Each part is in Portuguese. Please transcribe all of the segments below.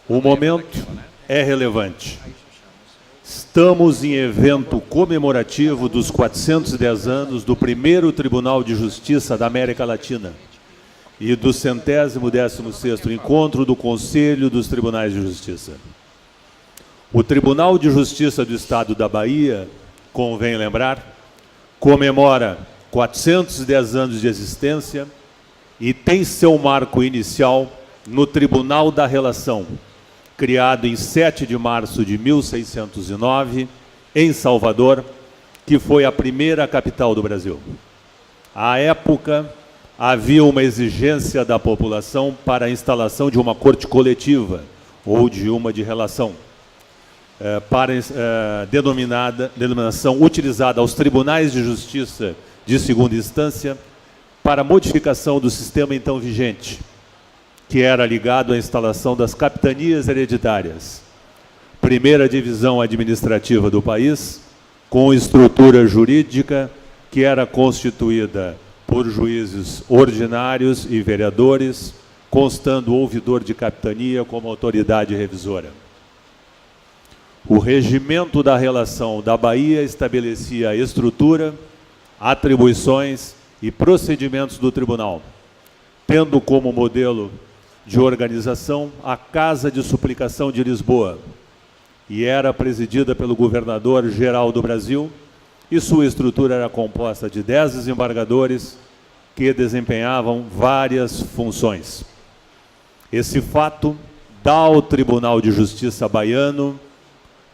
O momento é relevante. Estamos em evento comemorativo dos 410 anos do primeiro Tribunal de Justiça da América Latina e do 116º Encontro do Conselho dos Tribunais de Justiça. O Tribunal de Justiça do Estado da Bahia, convém lembrar, comemora 410 anos de existência e tem seu marco inicial no Tribunal da Relação, criado em 7 de março de 1609, em Salvador, que foi a primeira capital do Brasil. À época, havia uma exigência da população para a instalação de uma corte coletiva, ou de uma de relação, denominação utilizada aos tribunais de justiça de segunda instância para modificação do sistema então vigente, que era ligado à instalação das capitanias hereditárias, primeira divisão administrativa do país, com estrutura jurídica que era constituída por juízes ordinários e vereadores, constando o ouvidor de capitania como autoridade revisora. O regimento da relação da Bahia estabelecia a estrutura, atribuições e procedimentos do tribunal, tendo como modelo de organização a Casa de Suplicação de Lisboa, e era presidida pelo governador-geral do Brasil, e sua estrutura era composta de 10 desembargadores que desempenhavam várias funções. Esse fato dá ao Tribunal de Justiça baiano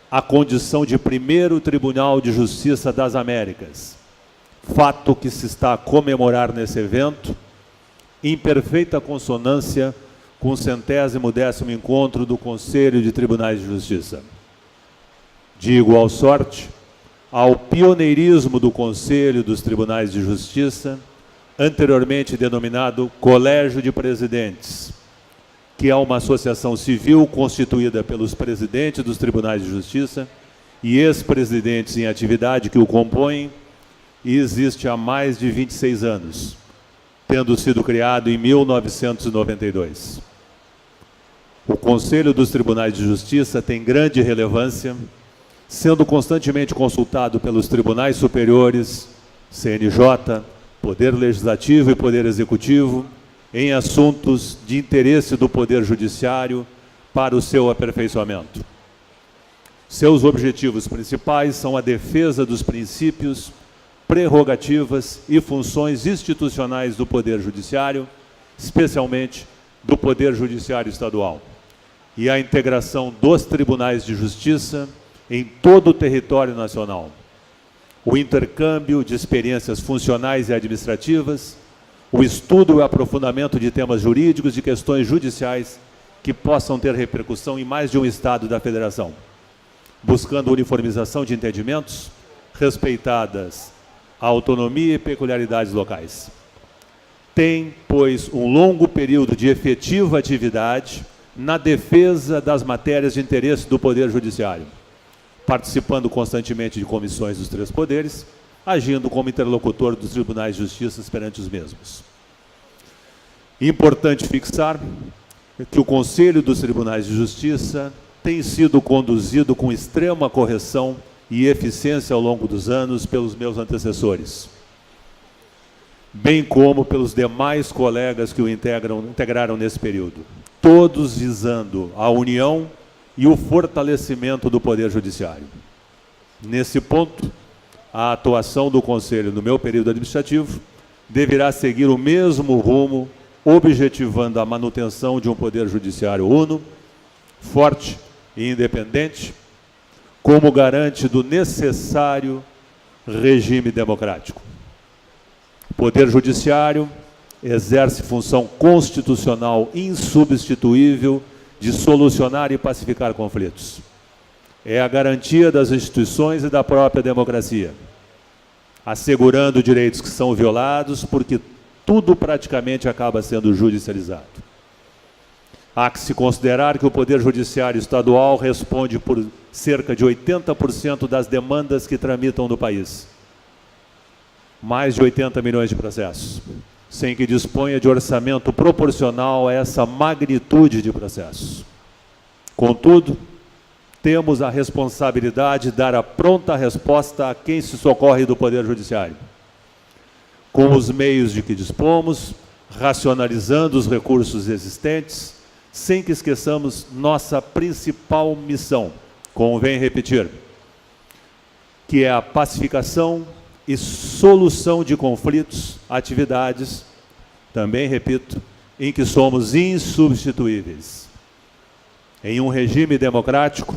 a condição de primeiro Tribunal de Justiça das Américas, fato que se está a comemorar nesse evento, em perfeita consonância com o 110º Encontro do Conselho de Tribunais de Justiça. De igual sorte, ao pioneirismo do Conselho dos Tribunais de Justiça, anteriormente denominado Colégio de Presidentes, que é uma associação civil constituída pelos presidentes dos Tribunais de Justiça e ex-presidentes em atividade que o compõem, e existe há mais de 26 anos, tendo sido criado em 1992. O Conselho dos Tribunais de Justiça tem grande relevância, sendo constantemente consultado pelos tribunais superiores, CNJ, Poder Legislativo e Poder Executivo, em assuntos de interesse do Poder Judiciário para o seu aperfeiçoamento. Seus objetivos principais são a defesa dos princípios, prerrogativas e funções institucionais do Poder Judiciário, especialmente do Poder Judiciário Estadual, e a integração dos tribunais de justiça em todo o território nacional, o intercâmbio de experiências funcionais e administrativas, o estudo e o aprofundamento de temas jurídicos e questões judiciais que possam ter repercussão em mais de um estado da federação, buscando uniformização de entendimentos, respeitadas a autonomia e peculiaridades locais. Tem, pois, um longo período de efetiva atividade na defesa das matérias de interesse do Poder Judiciário, participando constantemente de comissões dos três poderes, agindo como interlocutor dos tribunais de justiça perante os mesmos. Importante fixar que o Conselho dos Tribunais de Justiça tem sido conduzido com extrema correção e eficiência ao longo dos anos pelos meus antecessores, bem como pelos demais colegas que o integraram nesse período, todos visando a união e o fortalecimento do Poder Judiciário. Nesse ponto, a atuação do Conselho no meu período administrativo deverá seguir o mesmo rumo, objetivando a manutenção de um Poder Judiciário uno, forte e independente, como garante do necessário regime democrático. O Poder Judiciário exerce função constitucional insubstituível de solucionar e pacificar conflitos. É a garantia das instituições e da própria democracia, assegurando direitos que são violados, porque tudo praticamente acaba sendo judicializado. Há que se considerar que o Poder Judiciário Estadual responde por cerca de 80% das demandas que tramitam no país. Mais de 80 milhões de processos, sem que disponha de orçamento proporcional a essa magnitude de processos. Contudo, temos a responsabilidade de dar a pronta resposta a quem se socorre do Poder Judiciário, com os meios de que dispomos, racionalizando os recursos existentes, sem que esqueçamos nossa principal missão, convém repetir, que é a pacificação e solução de conflitos, atividades, também repito, em que somos insubstituíveis. Em um regime democrático,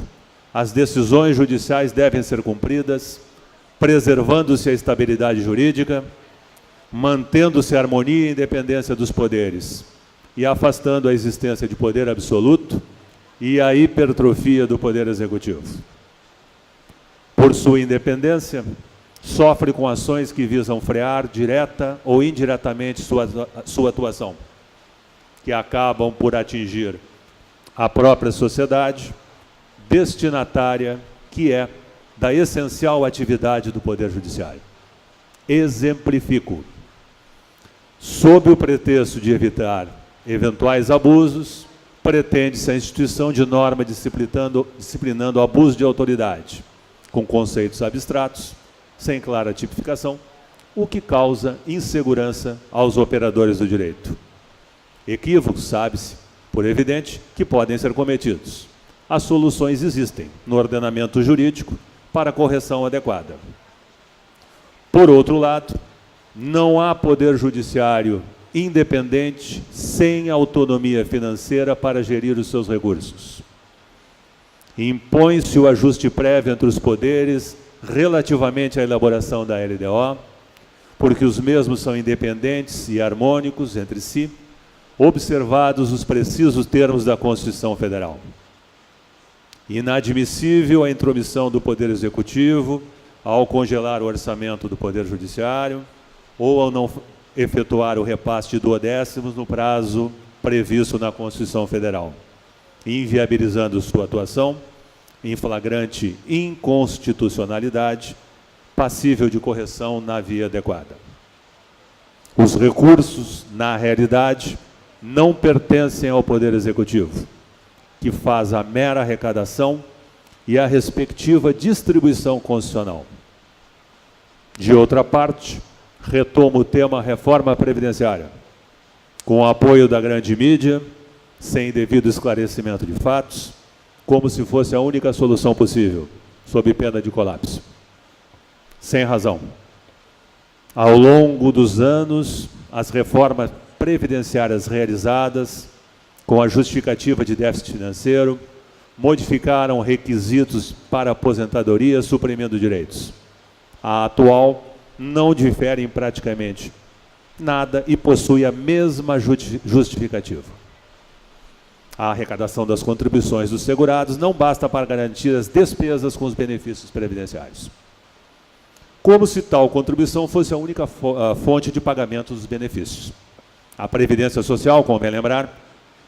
as decisões judiciais devem ser cumpridas, preservando-se a estabilidade jurídica, mantendo-se a harmonia e independência dos poderes e afastando a existência de poder absoluto e a hipertrofia do poder executivo. Por sua independência, sofre com ações que visam frear direta ou indiretamente sua atuação, que acabam por atingir a própria sociedade, destinatária que é da essencial atividade do Poder Judiciário. Exemplifico. Sob o pretexto de evitar eventuais abusos, pretende-se a instituição de norma disciplinando o abuso de autoridade, com conceitos abstratos, sem clara tipificação, o que causa insegurança aos operadores do direito. Equívocos, sabe-se, por evidente, que podem ser cometidos. As soluções existem no ordenamento jurídico para correção adequada. Por outro lado, não há poder judiciário independente sem autonomia financeira para gerir os seus recursos. Impõe-se o ajuste prévio entre os poderes relativamente à elaboração da LDO, porque os mesmos são independentes e harmônicos entre si, observados os precisos termos da Constituição Federal. Inadmissível a intromissão do Poder Executivo ao congelar o orçamento do Poder Judiciário ou ao não efetuar o repasse de duodécimos no prazo previsto na Constituição Federal, inviabilizando sua atuação em flagrante inconstitucionalidade, passível de correção na via adequada. Os recursos, na realidade, não pertencem ao Poder Executivo, que faz a mera arrecadação e a respectiva distribuição constitucional. De outra parte, retomo o tema reforma previdenciária, com o apoio da grande mídia, sem devido esclarecimento de fatos, como se fosse a única solução possível, sob pena de colapso. Sem razão. Ao longo dos anos, as reformas previdenciárias realizadas, com a justificativa de déficit financeiro, modificaram requisitos para aposentadoria, suprimindo direitos. A atual não difere em praticamente nada e possui a mesma justificativa. A arrecadação das contribuições dos segurados não basta para garantir as despesas com os benefícios previdenciários. Como se tal contribuição fosse a única fonte de pagamento dos benefícios. A Previdência Social, como bem lembrar,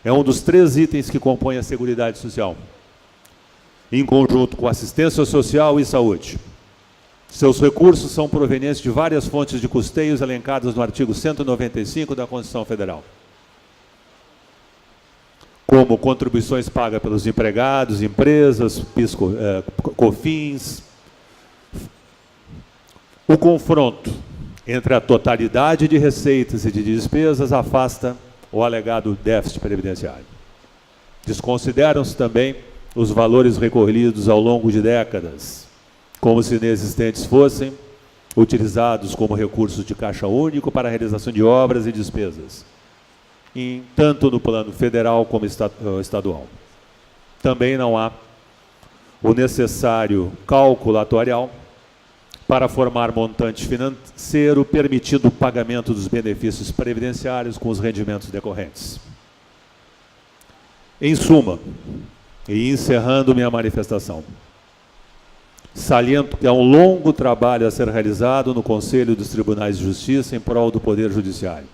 é um dos 3 itens que compõem a Seguridade Social, em conjunto com assistência social e saúde. Seus recursos são provenientes de várias fontes de custeios elencadas no artigo 195 da Constituição Federal, como contribuições pagas pelos empregados, empresas, COFINS. O confronto entre a totalidade de receitas e de despesas afasta o alegado déficit previdenciário. Desconsideram-se também os valores recolhidos ao longo de décadas, como se inexistentes fossem, utilizados como recursos de caixa único para a realização de obras e despesas, tanto no plano federal como estadual. Também não há o necessário cálculo atuarial para formar montante financeiro, permitindo o pagamento dos benefícios previdenciários com os rendimentos decorrentes. Em suma, e encerrando minha manifestação, saliento que há um longo trabalho a ser realizado no Conselho dos Tribunais de Justiça em prol do Poder Judiciário,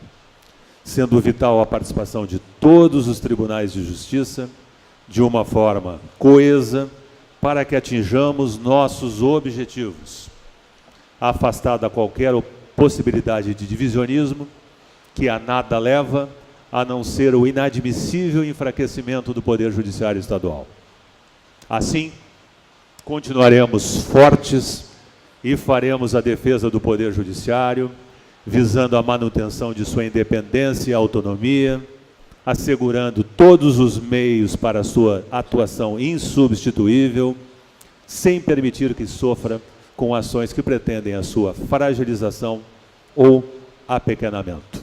sendo vital a participação de todos os tribunais de justiça de uma forma coesa para que atinjamos nossos objetivos, afastada qualquer possibilidade de divisionismo que a nada leva, a não ser o inadmissível enfraquecimento do Poder Judiciário Estadual. Assim, continuaremos fortes e faremos a defesa do Poder Judiciário, visando a manutenção de sua independência e autonomia, assegurando todos os meios para a sua atuação insubstituível, sem permitir que sofra com ações que pretendem a sua fragilização ou apequenamento.